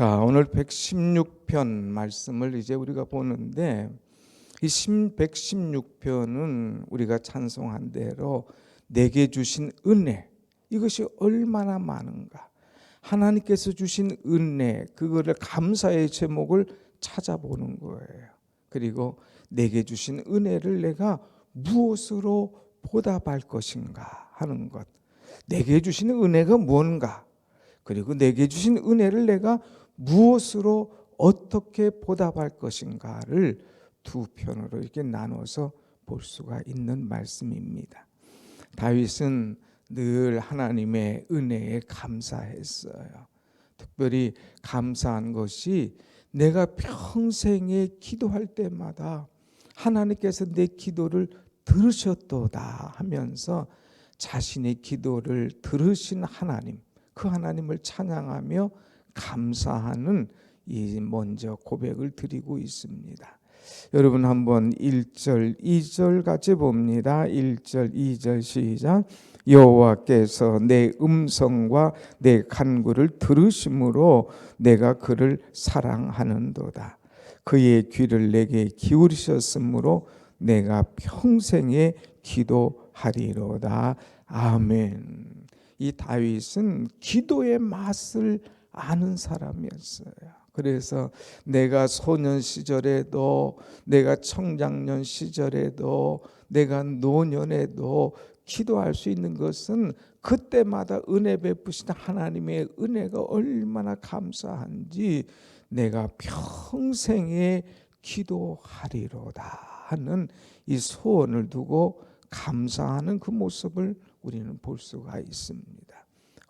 자, 오늘 116편 말씀을 이제 우리가 보는데, 이 116편은 우리가 찬송한 대로 내게 주신 은혜, 이것이 얼마나 많은가, 하나님께서 주신 은혜, 그거를 감사의 제목을 찾아보는 거예요. 그리고 내게 주신 은혜를 내가 무엇으로 보답할 것인가 하는 것, 내게 주신 은혜가 무언가, 그리고 내게 주신 은혜를 내가 무엇으로 어떻게 보답할 것인가를 두 편으로 이렇게 나눠서 볼 수가 있는 말씀입니다. 다윗은 늘 하나님의 은혜에 감사했어요. 특별히 감사한 것이 내가 평생에 기도할 때마다 하나님께서 내 기도를 들으셨도다 하면서 자신의 기도를 들으신 하나님, 그 하나님을 찬양하며 감사하는 이 먼저 고백을 드리고 있습니다. 여러분 한번 1절, 2절 같이 봅니다. 1절, 2절 시작. 여호와께서 내 음성과 내 간구를 들으심으로 내가 그를 사랑하는도다. 그의 귀를 내게 기울이셨으므로 내가 평생에 기도하리로다. 아멘. 이 다윗은 기도의 맛을 아는 사람이었어요. 그래서 내가 소년 시절에도, 내가 청장년 시절에도, 내가 노년에도 기도할 수 있는 것은 그때마다 은혜 베푸시는 하나님의 은혜가 얼마나 감사한지 내가 평생에 기도하리로다 하는 이 소원을 두고 감사하는 그 모습을 우리는 볼 수가 있습니다.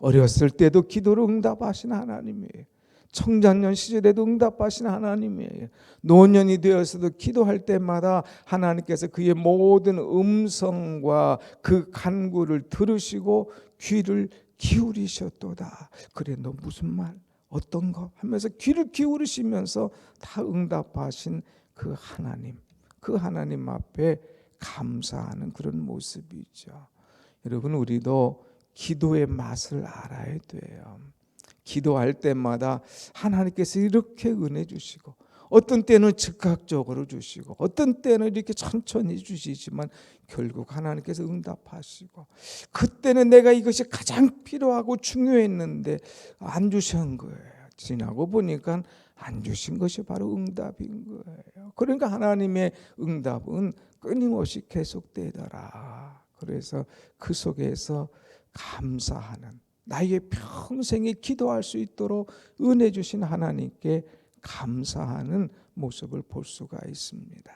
어렸을 때도 기도를 응답하신 하나님이에요. 청장년 시절에도 응답하신 하나님이에요. 노년이 되어서도 기도할 때마다 하나님께서 그의 모든 음성과 그 간구를 들으시고 귀를 기울이셨도다. 그래, 너 무슨 말? 어떤 거? 하면서 귀를 기울이시면서 다 응답하신 그 하나님, 그 하나님 앞에 감사하는 그런 모습이죠. 여러분, 우리도 기도의 맛을 알아야 돼요. 기도할 때마다 하나님께서 이렇게 은혜 주시고, 어떤 때는 즉각적으로 주시고, 어떤 때는 이렇게 천천히 주시지만 결국 하나님께서 응답하시고, 그때는 내가 이것이 가장 필요하고 중요했는데 안 주신 거예요. 지나고 보니까 안 주신 것이 바로 응답인 거예요. 그러니까 하나님의 응답은 끊임없이 계속되더라. 그래서 그 속에서 감사하는, 나의 평생에 기도할 수 있도록 은혜 주신 하나님께 감사하는 모습을 볼 수가 있습니다.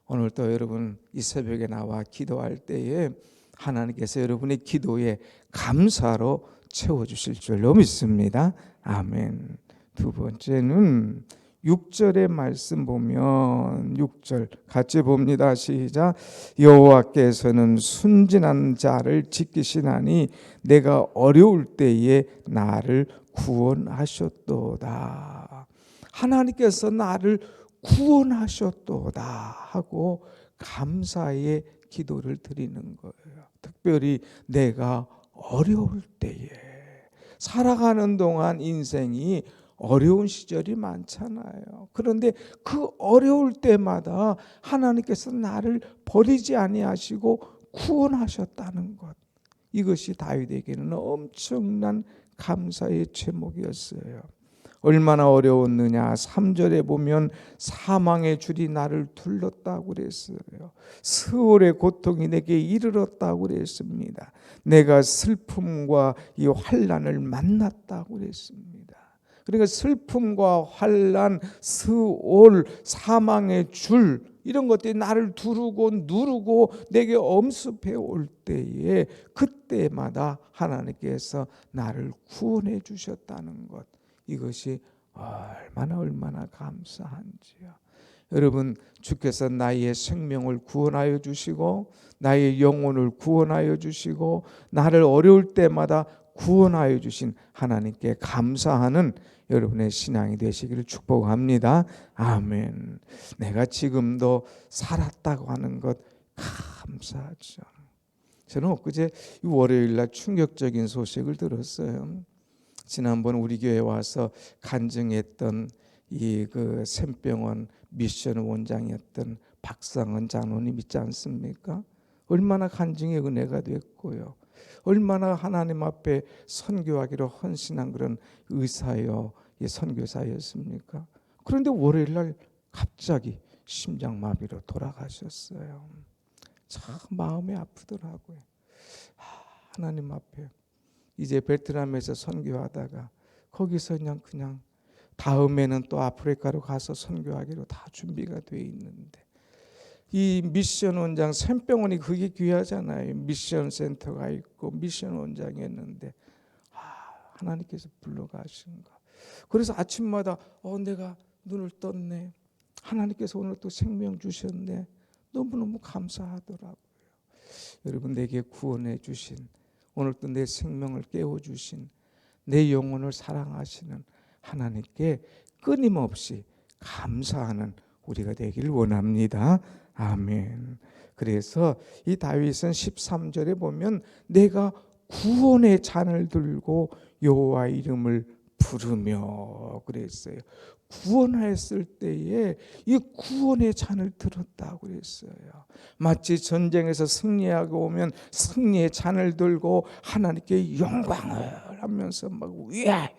오늘도 여러분 이 새벽에 나와 기도할 때에 하나님께서 여러분의 기도에 감사로 채워주실 줄로 믿습니다. 아멘. 두 번째는 6절의 말씀 보면, 6절 같이 봅니다. 시작. 여호와께서는 순진한 자를 지키시나니 내가 어려울 때에 나를 구원하셨도다. 하나님께서 나를 구원하셨도다 하고 감사의 기도를 드리는 거예요. 특별히 내가 어려울 때에, 살아가는 동안 인생이 어려운 시절이 많잖아요. 그런데 그 어려울 때마다 하나님께서 나를 버리지 아니하시고 구원하셨다는 것, 이것이 다윗에게는 엄청난 감사의 제목이었어요. 얼마나 어려웠느냐. 3절에 보면 사망의 줄이 나를 둘렀다고 그랬어요. 스올의 고통이 내게 이르렀다고 그랬습니다. 내가 슬픔과 이 환난을 만났다고 그랬습니다. 그러니까 슬픔과 환난, 스올, 사망의 줄, 이런 것들이 나를 두르고 누르고 내게 엄습해 올 때에, 그때마다 하나님께서 나를 구원해 주셨다는 것, 이것이 얼마나 감사한지요. 여러분, 주께서 나의 생명을 구원하여 주시고 나의 영혼을 구원하여 주시고 나를 어려울 때마다 구원하여 주신 하나님께 감사하는 여러분의 신앙이 되시기를 축복합니다. 아멘. 내가 지금도 살았다고 하는 것 감사하죠. 저는 엊그제 월요일 날 충격적인 소식을 들었어요. 지난번 우리 교회 와서 간증했던 이 그 샘병원 미션 원장이었던 박상은 장로님 있지 않습니까? 얼마나 간증의 은혜가 됐고요. 얼마나 하나님 앞에 선교하기로 헌신한 그런 의사요, 선교사였습니까? 그런데 월요일 날 갑자기 심장마비로 돌아가셨어요. 참 마음이 아프더라고요. 하나님 앞에 이제 베트남에서 선교하다가 거기서 그냥 다음에는 또 아프리카로 가서 선교하기로 다 준비가 돼 있는데, 이 미션 원장 샘병원이 그게 귀하잖아요. 미션 센터가 있고 미션 원장이 했는데 하나님께서 불러가신 거. 그래서 아침마다 내가 눈을 떴네, 하나님께서 오늘 또 생명 주셨네, 너무너무 감사하더라고요. 여러분, 내게 구원해 주신, 오늘 또 내 생명을 깨워주신, 내 영혼을 사랑하시는 하나님께 끊임없이 감사하는 우리가 되길 원합니다. 아멘. 그래서 이 다윗은 13절에 보면 내가 구원의 잔을 들고 여호와 이름을 부르며 그랬어요. 구원했을 때에 이 구원의 잔을 들었다고 그랬어요. 마치 전쟁에서 승리하고 오면 승리의 잔을 들고 하나님께 영광을 하면서 막 위하여,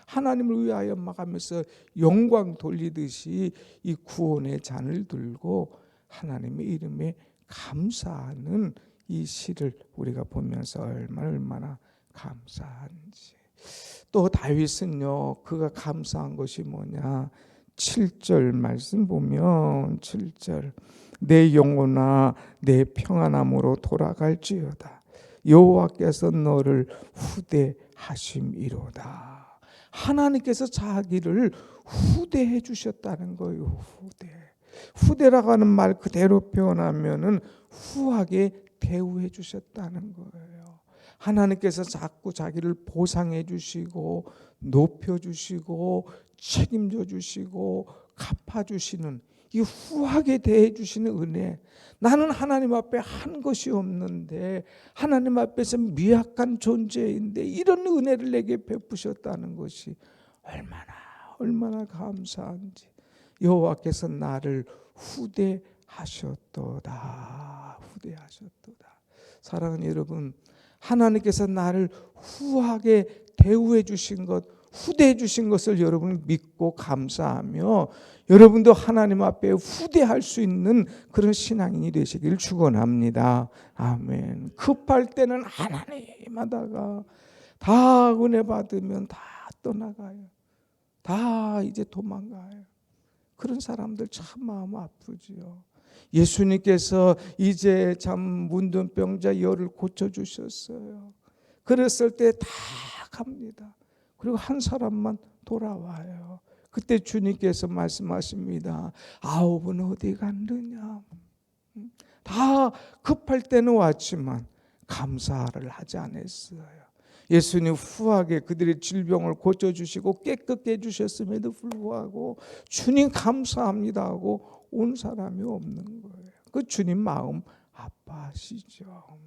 하나님을 위하여 막 하면서 영광 돌리듯이 이 구원의 잔을 들고 하나님의 이름에 감사하는 이 시를 우리가 보면서 얼마나 감사한지. 또 다윗은요, 그가 감사한 것이 뭐냐, 7절 말씀 보면 7절, 내 영혼아 내 평안함으로 돌아갈지어다, 여호와께서 너를 후대하심이로다. 하나님께서 자기를 후대해 주셨다는 거예요. 후대라고 하는 말 그대로 표현하면은 후하게 대우해 주셨다는 거예요. 하나님께서 자꾸 자기를 보상해 주시고 높여 주시고 책임져 주시고 갚아 주시는, 이 후하게 대해 주시는 은혜. 나는 하나님 앞에 한 것이 없는데, 하나님 앞에서 미약한 존재인데 이런 은혜를 내게 베푸셨다는 것이 얼마나 감사한지. 여호와께서 나를 후대하셨도다. 사랑하는 여러분, 하나님께서 나를 후하게 대우해 주신 것, 후대해 주신 것을 여러분 믿고 감사하며 여러분도 하나님 앞에 후대할 수 있는 그런 신앙인이 되시길 축원합니다. 아멘. 급할 때는 하나님 하다가 다 은혜 받으면 다 떠나가요. 다 이제 도망가요. 그런 사람들 참 마음 아프지요. 예수님께서 이제 참 문둥병자 열을 고쳐주셨어요. 그랬을 때 다 갑니다. 그리고 한 사람만 돌아와요. 그때 주님께서 말씀하십니다. 9은 어디 갔느냐. 다 급할 때는 왔지만 감사를 하지 않았어요. 예수님 후하게 그들의 질병을 고쳐주시고 깨끗게 해주셨음에도 불구하고 주님 감사합니다 하고 온 사람이 없는 거예요. 그 주님 마음 아파하시죠.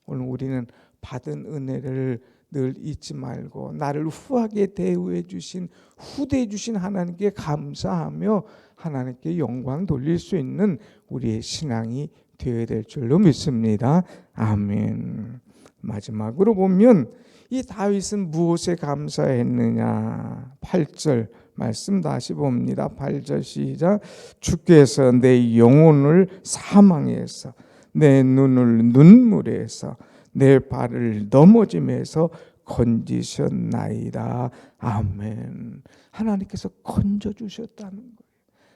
오늘 우리는 받은 은혜를 늘 잊지 말고 나를 후하게 대우해 주신, 후대해 주신 하나님께 감사하며 하나님께 영광 돌릴 수 있는 우리의 신앙이 되어야 될 줄로 믿습니다. 아멘. 마지막으로 보면 이 다윗은 무엇에 감사했느냐. 8절 말씀 다시 봅니다. 8절 시작. 주께서 내 영혼을 사망에서, 내 눈을 눈물에서, 내 발을 넘어짐에서 건지셨나이다. 아멘. 하나님께서 건져주셨다는 거예요.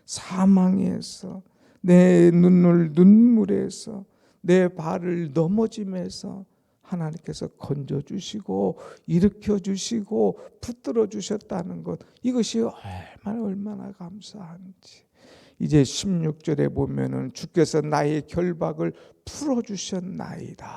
사망에서, 내 눈을 눈물에서, 내 발을 넘어짐에서 하나님께서 건져주시고 일으켜주시고 붙들어주셨다는 것, 이것이 얼마나 감사한지. 이제 16절에 보면은 주께서 나의 결박을 풀어주셨나이다.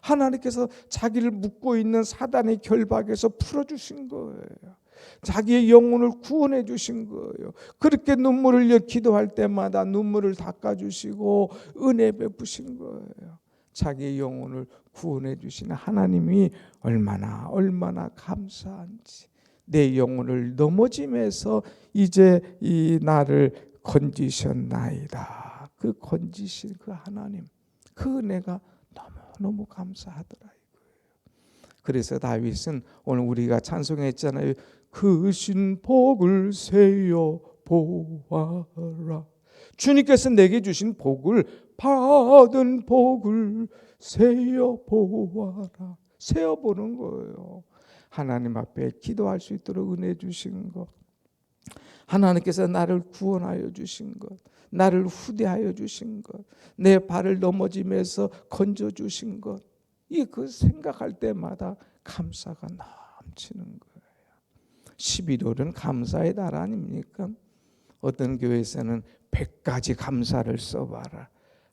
하나님께서 자기를 묶고 있는 사단의 결박에서 풀어주신 거예요. 자기의 영혼을 구원해 주신 거예요. 그렇게 눈물을 흘려 기도할 때마다 눈물을 닦아주시고 은혜 베푸신 거예요. 자기의 영혼을 구원해 주시는 하나님이 얼마나 감사한지, 내 영혼을 넘어짐에서 이제 이 나를 건지셨나이다. 그 건지신 그 하나님, 그 은혜가 너무 감사하더라. 그래서 다윗은 오늘 우리가 찬송했잖아요. 그 신 복을 세어 보아라. 주님께서 내게 주신 복을, 받은 복을 세어 보아라. 세어 보는 거예요. 하나님 앞에 기도할 수 있도록 은혜 주신 것, 하나님께서 나를 구원하여 주신 것, 나를 후대하여 주신 것, 내 발을 넘어짐에서 건져 주신 것, 그 생각할 때마다 감사가 넘치는 거예요. 11월은 감사의 달 아닙니까? 어떤 교회에서는 100가지 감사를 써봐라.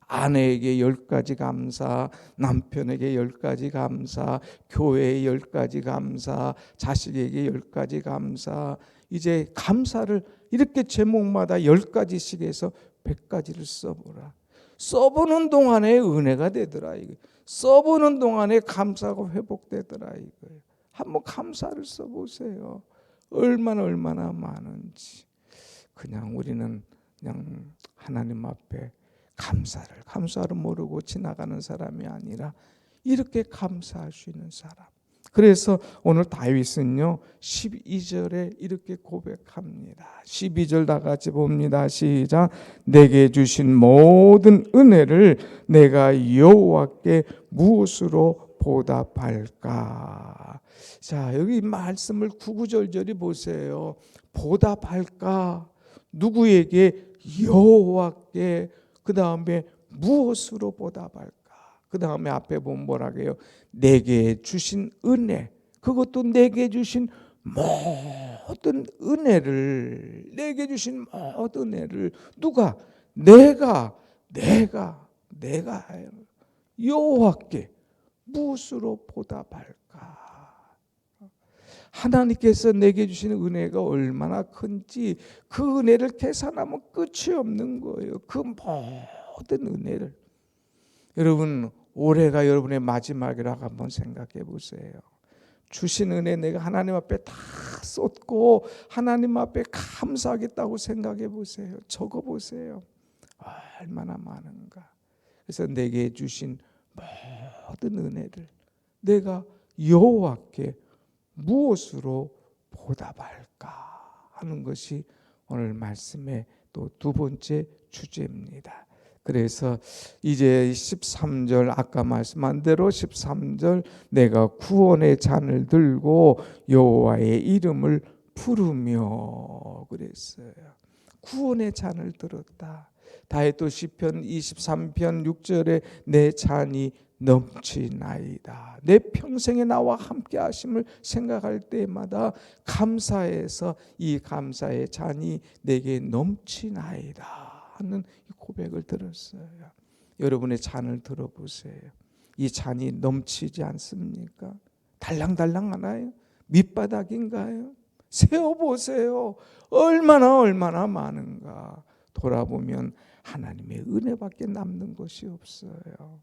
아내에게 10가지 감사, 남편에게 10가지 감사, 교회에 10가지 감사, 자식에게 10가지 감사. 이제 감사를 이렇게 제목마다 10가지씩 해서 100가지를 써보라. 써보는 동안에 은혜가 되더라. 써보는 동안에 감사가 회복되더라. 이거예요. 한번 감사를 써보세요. 얼마나 많은지. 그냥 우리는 그냥 하나님 앞에 감사를 모르고 지나가는 사람이 아니라 이렇게 감사할 수 있는 사람. 그래서 오늘 다윗은요 12절에 이렇게 고백합니다. 12절 다 같이 봅니다. 시작. 내게 주신 모든 은혜를 내가 여호와께 무엇으로 보답할까? 자, 여기 말씀을 구구절절히 보세요. 보답할까? 누구에게? 여호와께. 그 다음에 무엇으로 보답할까? 그 다음에 앞에 보면 뭐라고 해요? 내게 주신 은혜, 그것도 내게 주신 모든 은혜를, 내게 주신 모든 은혜를 누가? 내가 여호와께 무엇으로 보답할까? 하나님께서 내게 주시는 은혜가 얼마나 큰지 그 은혜를 계산하면 끝이 없는 거예요. 그 모든 은혜를. 여러분, 올해가 여러분의 마지막이라고 한번 생각해 보세요. 주신 은혜 내가 하나님 앞에 다 쏟고 하나님 앞에 감사하겠다고 생각해 보세요. 적어 보세요. 얼마나 많은가. 그래서 내게 주신 모든 은혜를 내가 여호와께 무엇으로 보답할까 하는 것이 오늘 말씀의 또 두 번째 주제입니다. 그래서 이제 13절 아까 말씀한 대로 13절 내가 구원의 잔을 들고 여호와의 이름을 부르며 그랬어요. 구원의 잔을 들었다. 다윗도 시편 23편 6절에 내 잔이 넘치나이다. 내 평생에 나와 함께 하심을 생각할 때마다 감사해서 이 감사의 잔이 내게 넘치나이다 하는 고백을 들었어요. 여러분의 잔을 들어보세요. 이 잔이 넘치지 않습니까? 달랑달랑하나요? 밑바닥인가요? 세어보세요. 얼마나 많은가. 돌아보면 하나님의 은혜밖에 남는 것이 없어요.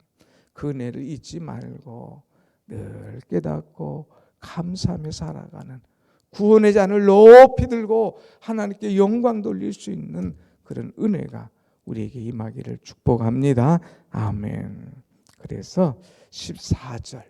그 은혜를 잊지 말고 늘 깨닫고 감사하며 살아가는, 구원의 잔을 높이 들고 하나님께 영광 돌릴 수 있는 그런 은혜가 우리에게 임하기를 축복합니다. 아멘. 그래서 14절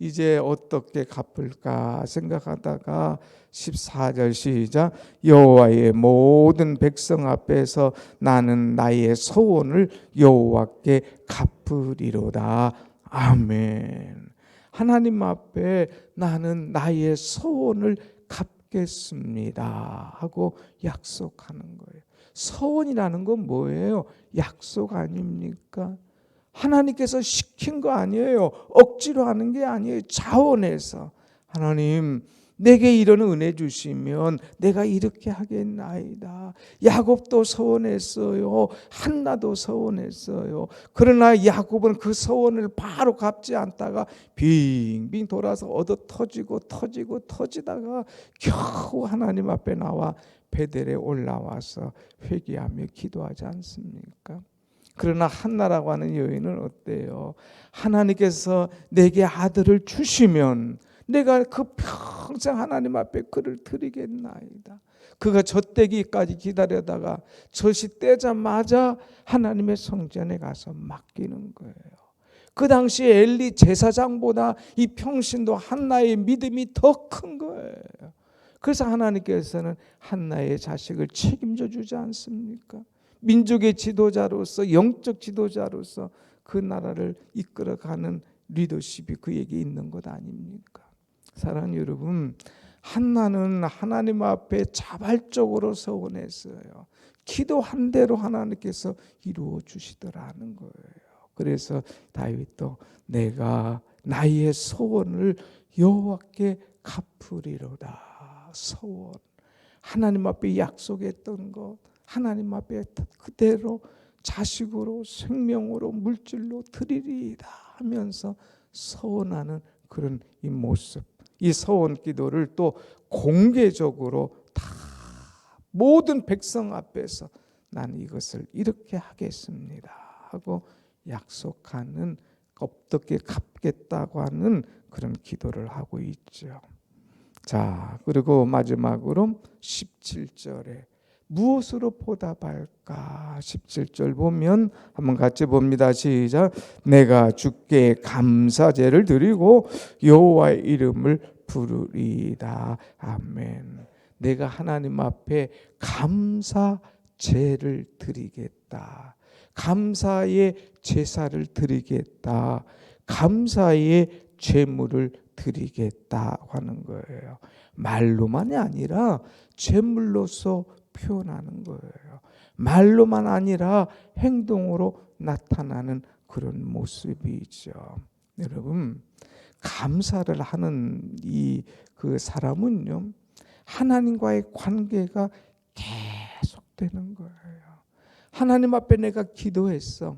이제 어떻게 갚을까 생각하다가 14절 시작. 여호와의 모든 백성 앞에서 나는 나의 소원을 여호와께 갚으리로다. 아멘. 하나님 앞에 나는 나의 소원을 갚겠습니다 하고 약속하는 거예요. 소원이라는 건 뭐예요? 약속 아닙니까? 하나님께서 시킨 거 아니에요. 억지로 하는 게 아니에요. 자원해서 하나님 내게 이런 은혜 주시면 내가 이렇게 하겠나이다. 야곱도 서원했어요. 한나도 서원했어요. 그러나 야곱은 그 서원을 바로 갚지 않다가 빙빙 돌아서 얻어 터지다가 겨우 하나님 앞에 나와 베델에 올라와서 회개하며 기도하지 않습니까? 그러나 한나라고 하는 여인은 어때요? 하나님께서 내게 아들을 주시면 내가 그 평생 하나님 앞에 그를 드리겠나이다. 그가 젖되기까지 기다려다가 젖이 떼자마자 하나님의 성전에 가서 맡기는 거예요. 그 당시에 엘리 제사장보다 이 평신도 한나의 믿음이 더 큰 거예요. 그래서 하나님께서는 한나의 자식을 책임져 주지 않습니까? 민족의 지도자로서, 영적 지도자로서 그 나라를 이끌어가는 리더십이 그에게 있는 것 아닙니까? 사랑하는 여러분, 한나는 하나님 앞에 자발적으로 서원했어요. 기도한 대로 하나님께서 이루어 주시더라는 거예요. 그래서 다윗도 내가 나의 소원을 여호와께 갚으리로다. 소원, 하나님 앞에 약속했던 것 하나님 앞에 그대로 자식으로 생명으로 물질로 드리리이다 하면서 서원하는 그런 이 모습, 이 서원 기도를 또 공개적으로 다 모든 백성 앞에서 나는 이것을 이렇게 하겠습니다 하고 약속하는, 어떻게 갚겠다고 하는 그런 기도를 하고 있죠. 자, 그리고 마지막으로 17절에 무엇으로 보답할까? 17절 보면 한번 같이 봅니다. 시작. 내가 주께 감사제를 드리고 여호와의 이름을 부르리이다. 아멘. 내가 하나님 앞에 감사제를 드리겠다. 감사의 제사를 드리겠다. 감사의 제물을 드리겠다 하는 거예요. 말로만이 아니라 제물로서 표현하는 거예요. 말로만 아니라 행동으로 나타나는 그런 모습이죠. 여러분, 감사를 하는 그 사람은요, 하나님과의 관계가 계속되는 거예요. 하나님 앞에 내가 기도했어.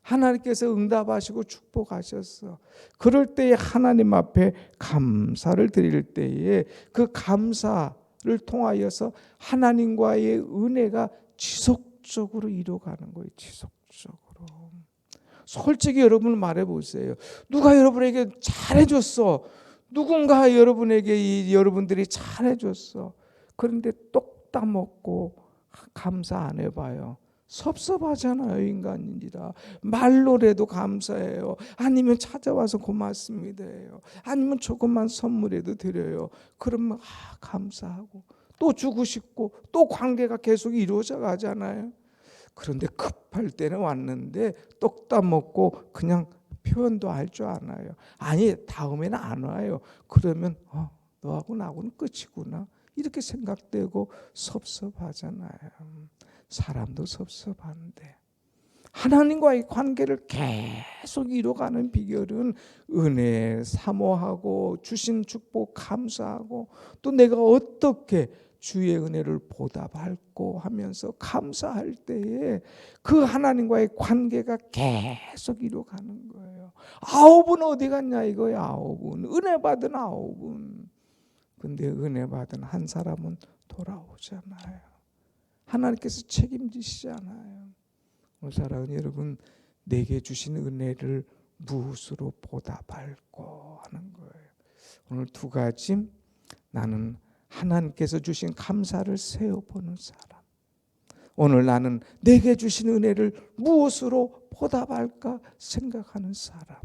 하나님께서 응답하시고 축복하셨어. 그럴 때에 하나님 앞에 감사를 드릴 때에 그 감사를 통하여서 하나님과의 은혜가 지속적으로 이루어가는 거예요. 지속적으로. 솔직히 여러분 말해보세요. 누가 여러분에게 잘해줬어. 누군가 여러분에게 여러분들이 잘해줬어. 그런데 똑 따먹고 감사 안 해봐요. 섭섭하잖아요. 인간인지라 말로라도 감사해요. 아니면 찾아와서 고맙습니다 해요. 아니면 조금만 선물해도 드려요. 그러면 감사하고 또 주고 싶고 또 관계가 계속 이루어져 가잖아요. 그런데 급할 때는 왔는데 똑 따먹고 그냥 표현도 할 줄 아나요. 아니 다음에는 안 와요. 그러면 너하고 나하고는 끝이구나 이렇게 생각되고 섭섭하잖아요. 사람도 섭섭한데 하나님과의 관계를 계속 이뤄가는 비결은 은혜 사모하고 주신 축복 감사하고 또 내가 어떻게 주의 은혜를 보답할고 하면서 감사할 때에 그 하나님과의 관계가 계속 이뤄가는 거예요. 9은 어디 갔냐 이거야. 9은 은혜 받은 9은. 근데 은혜 받은 한 사람은 돌아오잖아요. 하나님께서 책임지시잖아요. 오늘 사랑하는 여러분, 내게 주신 은혜를 무엇으로 보답할고 하는 거예요. 오늘 두 가지, 나는 하나님께서 주신 감사를 세어보는 사람. 오늘 나는 내게 주신 은혜를 무엇으로 보답할까 생각하는 사람.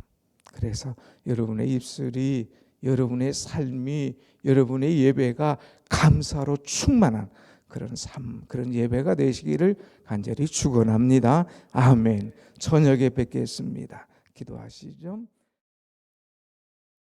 그래서 여러분의 입술이, 여러분의 삶이, 여러분의 예배가 감사로 충만한 그런 삶, 그런 예배가 되시기를 간절히 축원합니다. 아멘. 저녁에 뵙겠습니다. 기도하시죠.